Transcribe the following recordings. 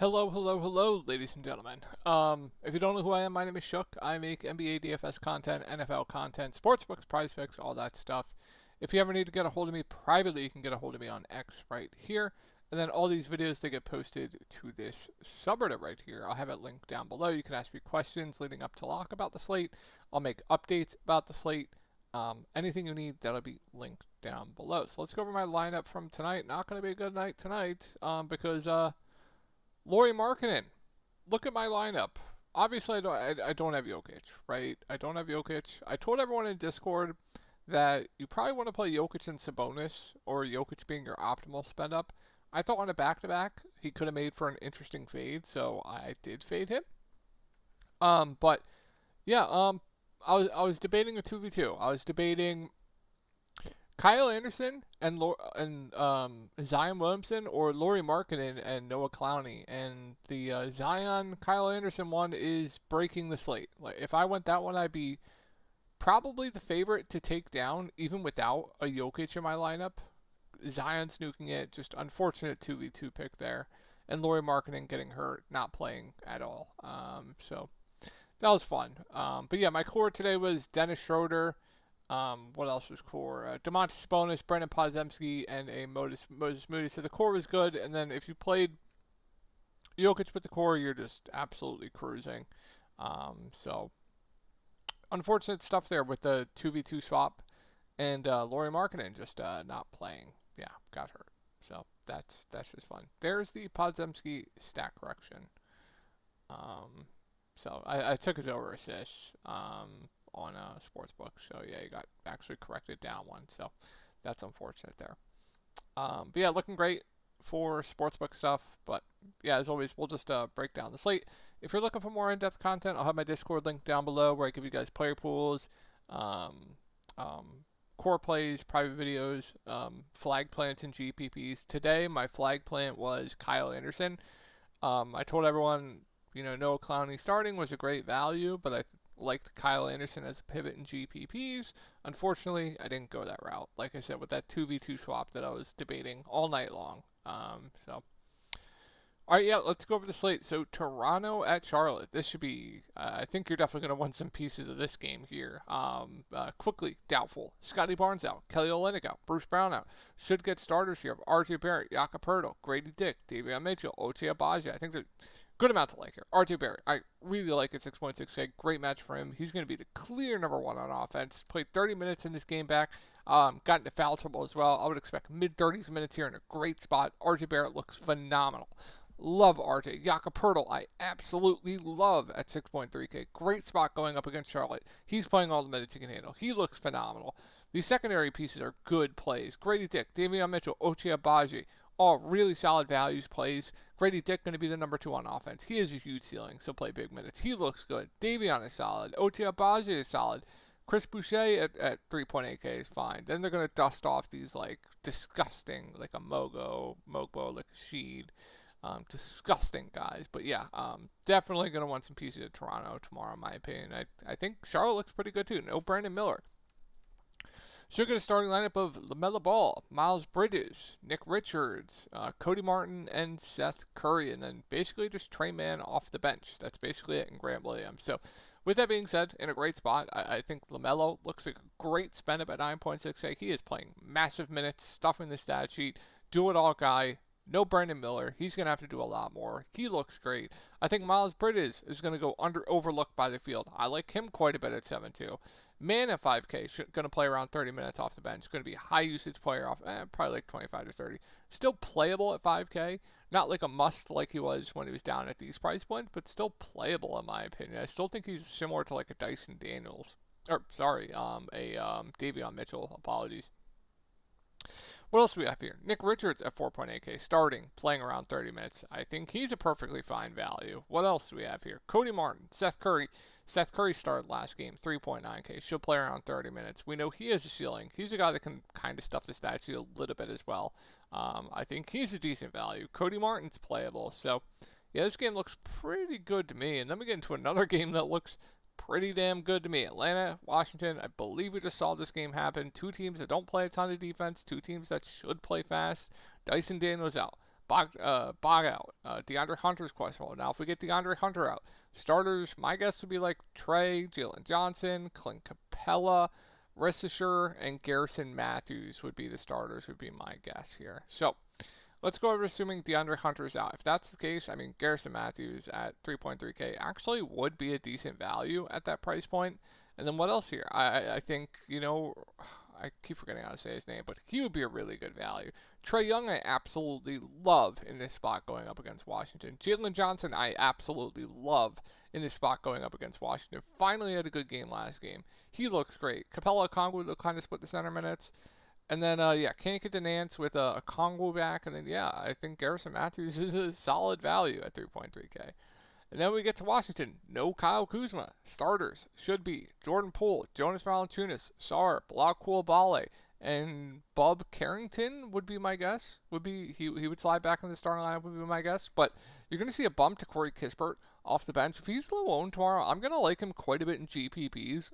Hello, hello, hello, ladies and gentlemen. If you don't know who I am, my name is Shook. I make NBA DFS content, NFL content, sportsbooks, prize picks, all that stuff. If you ever need to get a hold of me privately, you can get a hold of me on X right here. And then all these videos, they get posted to this subreddit right here. I'll have it linked down below. You can ask me questions leading up to lock about the slate. I'll make updates about the slate. Anything you need, that'll be linked down below. So let's go over my lineup from tonight. Not going to be a good night tonight because Lauri Markkanen, look at my lineup. Obviously, I don't have Jokic, right? I don't have Jokic. I told everyone in Discord that you probably want to play Jokic and Sabonis, or Jokic being your optimal spend up. I thought on a back-to-back, he could have made for an interesting fade, so I did fade him. But yeah, I was debating a 2v2. I was debating Kyle Anderson and Zion Williamson, or Lauri Markkanen and Noah Clowney. And the Zion Kyle Anderson one is breaking the slate. Like, if I went that one, I'd be probably the favorite to take down, even without a Jokic in my lineup. Zion's nuking it, just unfortunate 2v2 pick there. And Lauri Markkanen getting hurt, not playing at all. So that was fun. But yeah, my core today was Dennis Schroeder. What else was core? Domantas Sabonis, Brendan Podziemski, and a Moses Moody. So the core was good, and then if you played Jokic with the core, you're just absolutely cruising. So unfortunate stuff there with the 2v2 swap, and Lauri Markkanen just not playing. Yeah, got hurt. So that's just fun. There's the Podziemski stat correction. So I took his over assists. On a sports book. So yeah, you got actually corrected down one. So that's unfortunate there. But yeah, looking great for sportsbook stuff. But yeah, as always, we'll just break down the slate. If you're looking for more in-depth content, I'll have my Discord link down below where I give you guys player pools, core plays, private videos, flag plants, and GPPs. Today, my flag plant was Kyle Anderson. I told everyone, Noah Clowney starting was a great value, but I liked Kyle Anderson as a pivot in GPPs. Unfortunately, I didn't go that route. Like I said, with that 2v2 swap that I was debating all night long. All right, yeah, let's go over the slate. So Toronto at Charlotte. This should be. I think you're definitely going to want some pieces of this game here. Quickly, doubtful. Scotty Barnes out. Kelly Olynyk out. Bruce Brown out. Should get starters here of R.J. Barrett, Jakob Poeltl, Grady Dick, Davion Mitchell, Ochai Agbaji. I think they're good amount to like here. R.J. Barrett, I really like it. 6.6K, great match for him. He's going to be the clear number one on offense. Played 30 minutes in this game back. Got into foul trouble as well. I would expect mid-30s minutes here in a great spot. R.J. Barrett looks phenomenal. Love RJ. Jakob Poeltl, I absolutely love at 6.3K. Great spot going up against Charlotte. He's playing all the minutes he can handle. He looks phenomenal. These secondary pieces are good plays. Grady Dick, Davion Mitchell, Ochai Agbaji, all really solid values plays. Grady Dick going to be the number 2 on offense. He has a huge ceiling, so play big minutes. He looks good. Davion is solid. Ochai Agbaji is solid. Chris Boucher at 3.8K is fine. Then they're going to dust off these disgusting, like a Mogbo, like a Sheed. Disgusting guys. But yeah, definitely going to want some pieces of Toronto tomorrow, in my opinion. I think Charlotte looks pretty good too. No Brandon Miller. Should get a starting lineup of LaMelo Ball, Miles Bridges, Nick Richards, Cody Martin, and Seth Curry. And then basically just Trey Mann off the bench. That's basically it in Grant Williams. So with that being said, in a great spot, I think LaMelo looks like a great spend up at 9.6K. He is playing massive minutes, stuffing the stat sheet, do-it-all guy. No Brandon Miller. He's going to have to do a lot more. He looks great. I think Miles Bridges is going to go overlooked by the field. I like him quite a bit at 7-2. Man at 5K, going to play around 30 minutes off the bench. Going to be a high usage player off, probably like 25 to 30. Still playable at 5K. Not like a must like he was when he was down at these price points, but still playable in my opinion. I still think he's similar to like a Dyson Daniels. Davion Mitchell. Apologies. What else do we have here? Nick Richards at 4.8K, starting, playing around 30 minutes. I think he's a perfectly fine value. What else do we have here? Cody Martin, Seth Curry. Seth Curry started last game, 3.9K. Should play around 30 minutes. We know he has a ceiling. He's a guy that can kind of stuff the stat sheet a little bit as well. I think he's a decent value. Cody Martin's playable. So, yeah, this game looks pretty good to me. And then we get into another game that looks pretty damn good to me. Atlanta, Washington, I believe we just saw this game happen. Two teams that don't play a ton of defense, two teams that should play fast. Dyson Daniels out. Bog out. DeAndre Hunter's questionable. Now, if we get DeAndre Hunter out, starters, my guess would be like Trey, Jalen Johnson, Clint Capella, Ristisher, and Garrison Matthews would be the starters, would be my guess here. So, let's go over assuming DeAndre Hunter's out. If that's the case, I mean, Garrison Matthews at 3.3K actually would be a decent value at that price point. And then what else here? I think, I keep forgetting how to say his name, but he would be a really good value. Trae Young, I absolutely love in this spot going up against Washington. Jalen Johnson, I absolutely love in this spot going up against Washington. Finally had a good game last game. He looks great. Capella Okongwu will kind of split the center minutes. And then, can't get the Nance with a Okongwu back. And then, I think Garrison Matthews is a solid value at 3.3K. And then we get to Washington. No Kyle Kuzma. Starters should be Jordan Poole, Jonas Valanciunas, Sarr, Bilal Coulibaly, and Bub Carrington would be my guess. He would slide back in the starting lineup would be my guess. But you're going to see a bump to Corey Kispert off the bench. If he's low owned tomorrow, I'm going to like him quite a bit in GPPs.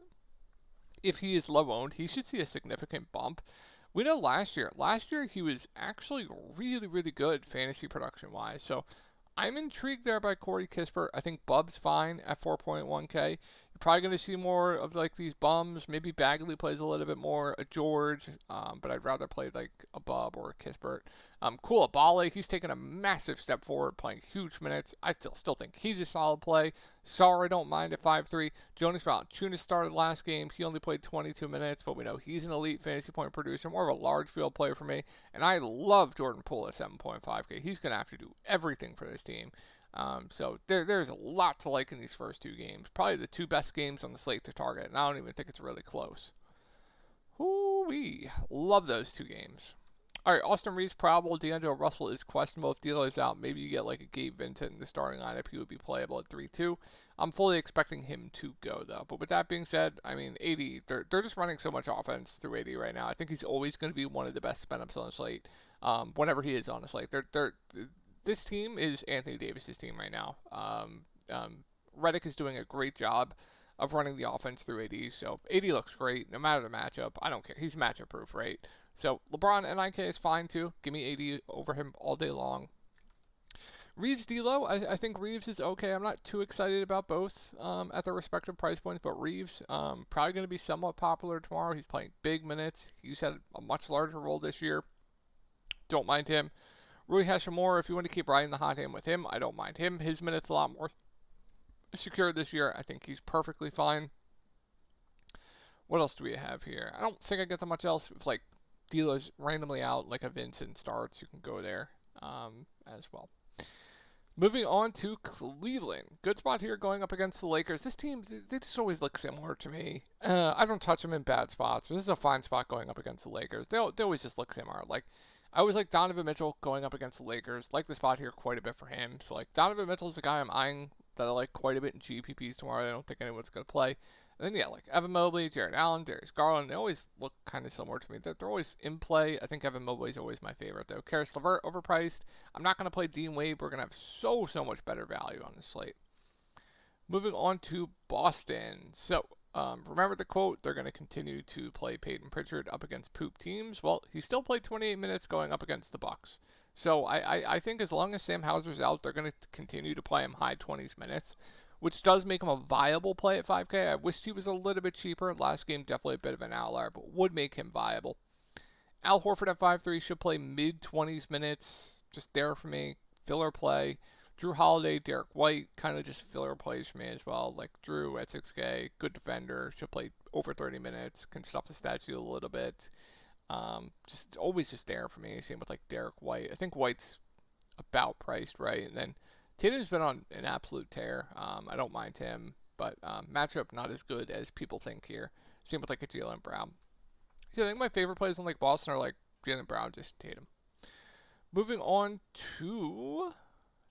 If he is low owned, he should see a significant bump. We know last year he was actually really, really good fantasy production wise. So I'm intrigued there by Corey Kispert. I think Bub's fine at 4.1K. You're probably going to see more of like these bums. Maybe Bagley plays a little bit more, a George, but I'd rather play like a Bub or a Kispert. Coulibaly, he's taken a massive step forward, playing huge minutes. I still think he's a solid play. Sarr, I don't mind at 5.3. Jonas Valanciunas started last game. He only played 22 minutes, but we know he's an elite fantasy point producer, more of a large field player for me. And I love Jordan Poole at 7.5K. He's going to have to do everything for this team. So there's a lot to like in these first two games. Probably the two best games on the slate to target, and I don't even think it's really close. Woo-wee. Love those two games. All right, Austin Reeves probable. D'Angelo Russell is questionable. If D'Lo is out, maybe you get like a Gabe Vincent in the starting lineup. He would be playable at 3-2. I'm fully expecting him to go, though. But with that being said, I mean, 80, they're just running so much offense through 80 right now. I think he's always going to be one of the best spin-ups on the slate whenever he is on the slate. This team is Anthony Davis's team right now. Redick is doing a great job of running the offense through AD, so AD looks great no matter the matchup. I don't care. He's matchup proof, right? So LeBron and NIK is fine too. Give me AD over him all day long. Reeves D'Lo, I think Reeves is okay. I'm not too excited about both at their respective price points, but Reeves probably going to be somewhat popular tomorrow. He's playing big minutes. He's had a much larger role this year. Don't mind him. Rui Hachimura, if you want to keep riding the hot hand with him, I don't mind him. His minutes a lot more secure this year. I think he's perfectly fine. What else do we have here? I don't think I get that much else. If like D'Lo's randomly out, like a Vincent starts, you can go there as well. Moving on to Cleveland. Good spot here going up against the Lakers. This team, they just always look similar to me. I don't touch them in bad spots, but this is a fine spot going up against the Lakers. They always just look similar. Like, I always like Donovan Mitchell going up against the Lakers. Like the spot here quite a bit for him. So, like, Donovan Mitchell is the guy I'm eyeing that I like quite a bit in GPPs tomorrow. I don't think anyone's going to play. And then, like Evan Mobley, Jared Allen, Darius Garland, they always look kind of similar to me. They're always in play. I think Evan Mobley is always my favorite, though. Karis LeVert, overpriced. I'm not going to play Dean Wade. We're going to have so much better value on this slate. Moving on to Boston. So, remember the quote, they're going to continue to play Peyton Pritchard up against poop teams. Well, he still played 28 minutes going up against the Bucks. So, I think as long as Sam Hauser's out, they're going to continue to play him high 20s minutes, which does make him a viable play at 5K. I wish he was a little bit cheaper. Last game, definitely a bit of an outlier, but would make him viable. Al Horford at 5.3 should play mid-20s minutes. Just there for me. Filler play. Drew Holiday, Derek White, kind of just filler plays for me as well. Like Drew at 6K, good defender, should play over 30 minutes, can stuff the stat sheet a little bit. Just always just there for me. Same with like Derek White. I think White's about priced right, and then Tatum's been on an absolute tear. I don't mind him, but matchup not as good as people think here. Same with like a Jaylen Brown. So I think my favorite plays in like Boston are like Jaylen Brown, just Tatum. Moving on to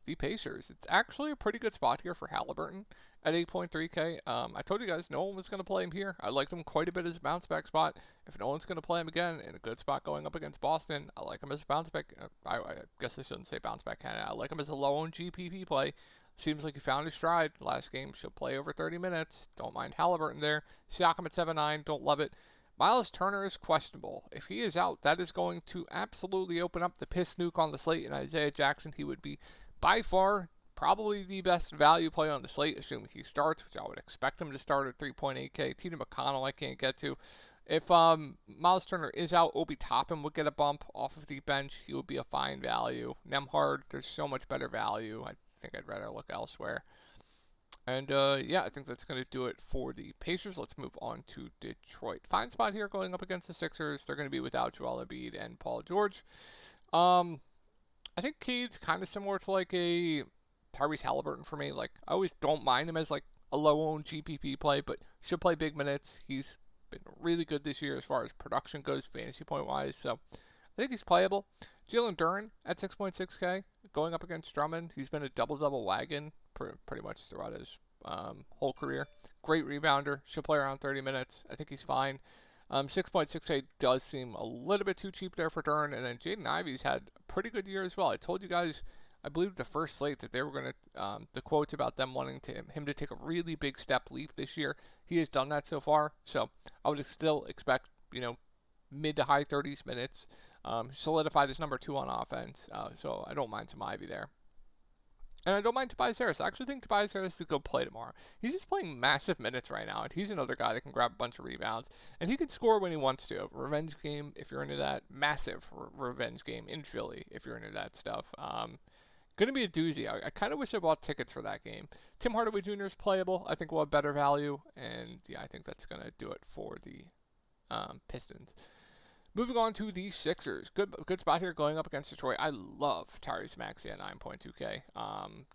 the Pacers. It's actually a pretty good spot here for Halliburton at 8.3K. I told you guys no one was going to play him here. I liked him quite a bit as a bounce back spot. If no one's going to play him again in a good spot going up against Boston, I like him as a bounce back. I guess I shouldn't say bounce back candidate. I like him as a low owned GPP play. Seems like he found his stride last game. Should play over 30 minutes. Don't mind Halliburton there. Siakam at 7.9. Don't love it. Miles Turner is questionable. If he is out, that is going to absolutely open up the piss nuke on the slate. And Isaiah Jackson, he would be by far probably the best value play on the slate, assuming he starts, which I would expect him to start at 3.8K. T.J. McConnell, I can't get to. If Miles Turner is out, Obi Toppin would get a bump off of the bench. He would be a fine value. Nemhard, there's so much better value. I think I'd rather look elsewhere. And yeah, I think that's going to do it for the Pacers. Let's move on to Detroit. Fine spot here going up against the Sixers. They're going to be without Joel Embiid and Paul George. I think Cade's kind of similar to like a Tyrese Halliburton for me. Like, I always don't mind him as like a low-owned GPP play, but should play big minutes. He's been really good this year as far as production goes, fantasy point-wise. So I think he's playable. Jalen Duren at 6.6K going up against Drummond. He's been a double-double wagon pretty much throughout his whole career. Great rebounder. Should play around 30 minutes. I think he's fine. 6.68 does seem a little bit too cheap there for Duren. And then Jaden Ivey's had a pretty good year as well. I told you guys, I believe the first slate, that they were going to, the quotes about them wanting him to take a really big step leap this year. He has done that so far. So I would still expect, mid to high 30s minutes. Solidified as number 2 on offense. So I don't mind some Ivey there. And I don't mind Tobias Harris. I actually think Tobias Harris is going to play tomorrow. He's just playing massive minutes right now, and he's another guy that can grab a bunch of rebounds. And he can score when he wants to. Revenge game, if you're into that. Massive revenge game in Philly, if you're into that stuff. Going to be a doozy. I kind of wish I bought tickets for that game. Tim Hardaway Jr. is playable. I think we'll have better value. And, yeah, I think that's going to do it for the Pistons. Moving on to the Sixers. Good spot here going up against Detroit. I love Tyrese Maxey at 9.2K.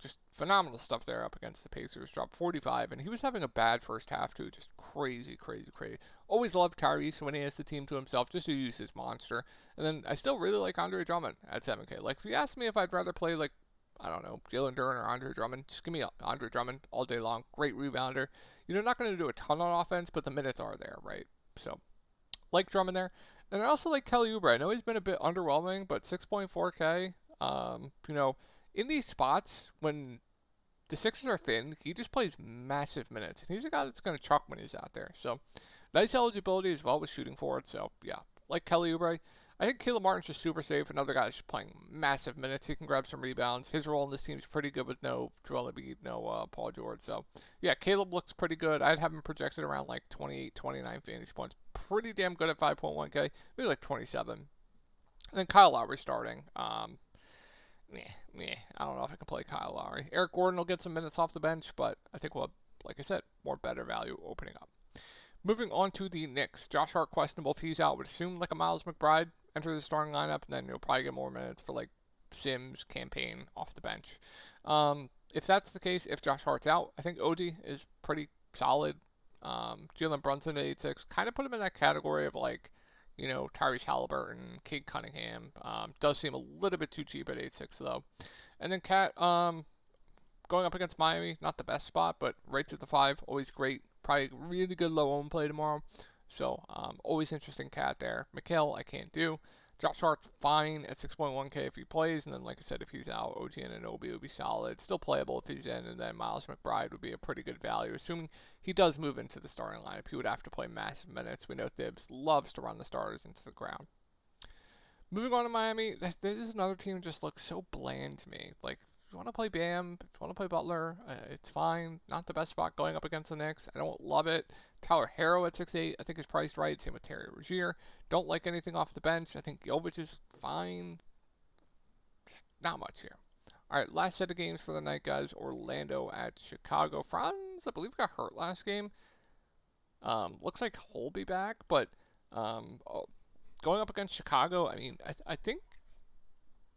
Just phenomenal stuff there up against the Pacers. Dropped 45, and he was having a bad first half too. Just crazy. Always loved Tyrese when he has the team to himself, just to use his monster. And then I still really like Andre Drummond at 7K. Like, if you ask me if I'd rather play, like, I don't know, Jalen Duren or Andre Drummond, just give me Andre Drummond all day long. Great rebounder. You're not going to do a ton on offense, but the minutes are there, right? So, like Drummond there. And I also like Kelly Oubre. I know he's been a bit underwhelming, but 6.4K, in these spots, when the Sixers are thin, he just plays massive minutes. And he's a guy that's going to chuck when he's out there. So, nice eligibility as well with shooting forward. So, yeah, like Kelly Oubre. I think Caleb Martin's just super safe. Another guy that's playing massive minutes. He can grab some rebounds. His role in this team is pretty good with no Joel Embiid, no Paul George. So, yeah, Caleb looks pretty good. I'd have him projected around like 28, 29 fantasy points. Pretty damn good at 5.1K. Maybe like 27. And then Kyle Lowry starting. I don't know if I can play Kyle Lowry. Eric Gordon will get some minutes off the bench, but I think we'll have, like I said, more better value opening up. Moving on to the Knicks. Josh Hart questionable if he's out. Would assume like a Miles McBride enter the starting lineup, and then you'll probably get more minutes for like Sims, Campaign off the bench. If that's the case, if Josh Hart's out, I think OD is pretty solid. Jalen Brunson at 8.6, kind of put him in that category of like, Tyrese Halliburton, Cade Cunningham. Does seem a little bit too cheap at 8.6 though. And then Cat, going up against Miami, not the best spot, but right at the 5, always great. Probably really good low-owned play tomorrow. So, always interesting Cat there. Mikal, I can't do. Josh Hart's fine at 6.1K if he plays, and then, like I said, if he's out, OG and Anunoby would be solid. Still playable if he's in, and then Miles McBride would be a pretty good value. Assuming he does move into the starting lineup, he would have to play massive minutes. We know Thibs loves to run the starters into the ground. Moving on to Miami, this is another team that just looks so bland to me. Like, if you want to play Bam, if you want to play Butler, it's fine. Not the best spot going up against the Knicks. I don't love it. Tyler Herro at 6.8, I think is priced right. Same with Terry Rozier. Don't like anything off the bench. I think Jovic is fine. Just not much here. All right, last set of games for the night, guys. Orlando at Chicago. Franz, I believe, got hurt last game. Looks like he'll be back, but going up against Chicago, I mean, I think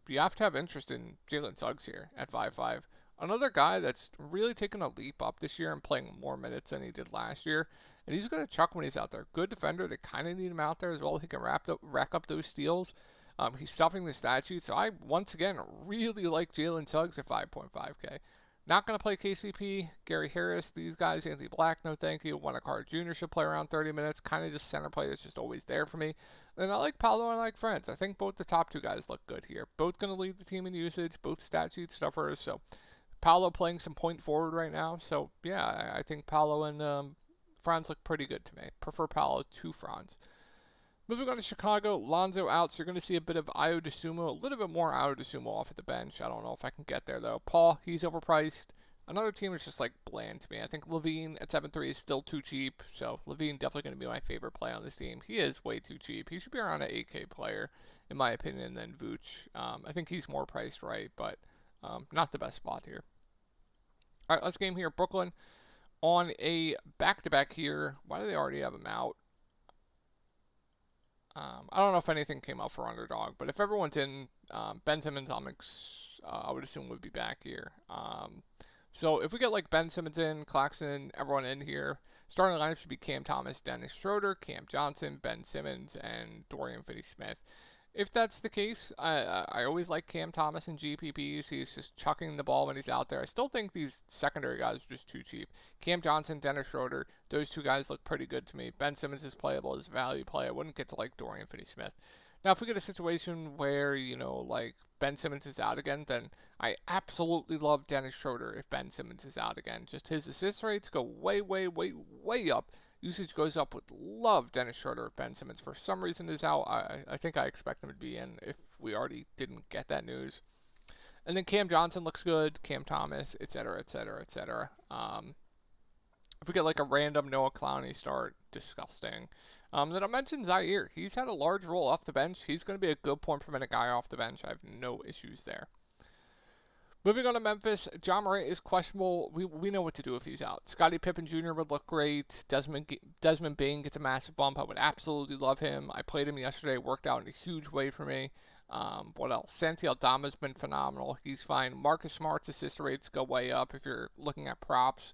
you have to have interest in Jalen Suggs here at 5.5. Another guy that's really taken a leap up this year and playing more minutes than he did last year. And he's going to chuck when he's out there. Good defender. They kind of need him out there as well. He can rack up those steals. He's stuffing the stat sheet. So I, once again, really like Jalen Suggs at 5.5K. Not going to play KCP, Gary Harris, these guys, Anthony Black, no thank you. Wendell Carter Jr. should play around 30 minutes. Kind of just center play that's just always there for me. And I like Paolo and I like Franz. I think both the top two guys look good here. Both going to lead the team in usage, both stat sheet stuffers. So Paolo playing some point forward right now. So, yeah, I think Paolo and Franz look pretty good to me. Prefer Paolo to Franz. Moving on to Chicago, Lonzo out, so you're going to see a bit of Ayo DeSumo, a little bit more Ayo DeSumo off at the bench. I don't know if I can get there, though. Paul, he's overpriced. Another team is just, like, bland to me. I think Levine at 7-3 is still too cheap, so Levine definitely going to be my favorite play on this team. He is way too cheap. He should be around an 8K player, in my opinion, than Vooch. I think he's more priced right, but not the best spot here. All right, let's game here. Brooklyn on a back-to-back here. Why do they already have him out? I don't know if anything came up for underdog, but if everyone's in, Ben Simmons, I would assume would be back here. So if we get like Ben Simmons in, Claxton, everyone in here, starting lineup should be Cam Thomas, Dennis Schroeder, Cam Johnson, Ben Simmons, and Dorian Finney-Smith. If that's the case, I always like Cam Thomas in GPPs. He's just chucking the ball when he's out there. I still think these secondary guys are just too cheap. Cam Johnson, Dennis Schroeder, those two guys look pretty good to me. Ben Simmons is playable as a value play. I wouldn't get to like Dorian Finney-Smith. Now, if we get a situation where, like Ben Simmons is out again, then I absolutely love Dennis Schroeder if Ben Simmons is out again. Just his assist rates go way, way, way, way up. Usage goes up. Would love Dennis Schroeder if Ben Simmons for some reason is out. I think I expect him to be in if we already didn't get that news. And then Cam Johnson looks good. Cam Thomas, etc., etc., etc. If we get like a random Noah Clowney start, disgusting. Then I'll mention Zaire. He's had a large role off the bench. He's going to be a good point per minute guy off the bench. I have no issues there. Moving on to Memphis, John Morant is questionable. We know what to do if he's out. Scottie Pippen Jr. would look great. Desmond Bane gets a massive bump. I would absolutely love him. I played him yesterday. Worked out in a huge way for me. What else? Santi Aldama's been phenomenal. He's fine. Marcus Smart's assist rates go way up if you're looking at props.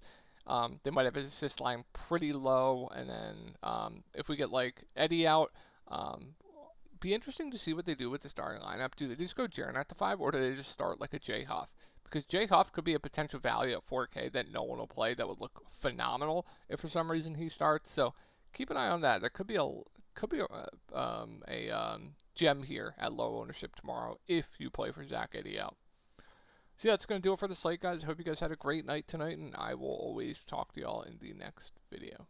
They might have his assist line pretty low. And then if we get like Eddie out, be interesting to see what they do with the starting lineup. Do they just go Jaren at the 5, or do they just start like a Jay Huff? Because Jay Huff could be a potential value at 4K that no one will play that would look phenomenal if for some reason he starts. So keep an eye on that. There could be a gem here at low ownership tomorrow if you play for Zach Edey out. So yeah, that's going to do it for the slate, guys. I hope you guys had a great night tonight, and I will always talk to y'all in the next video.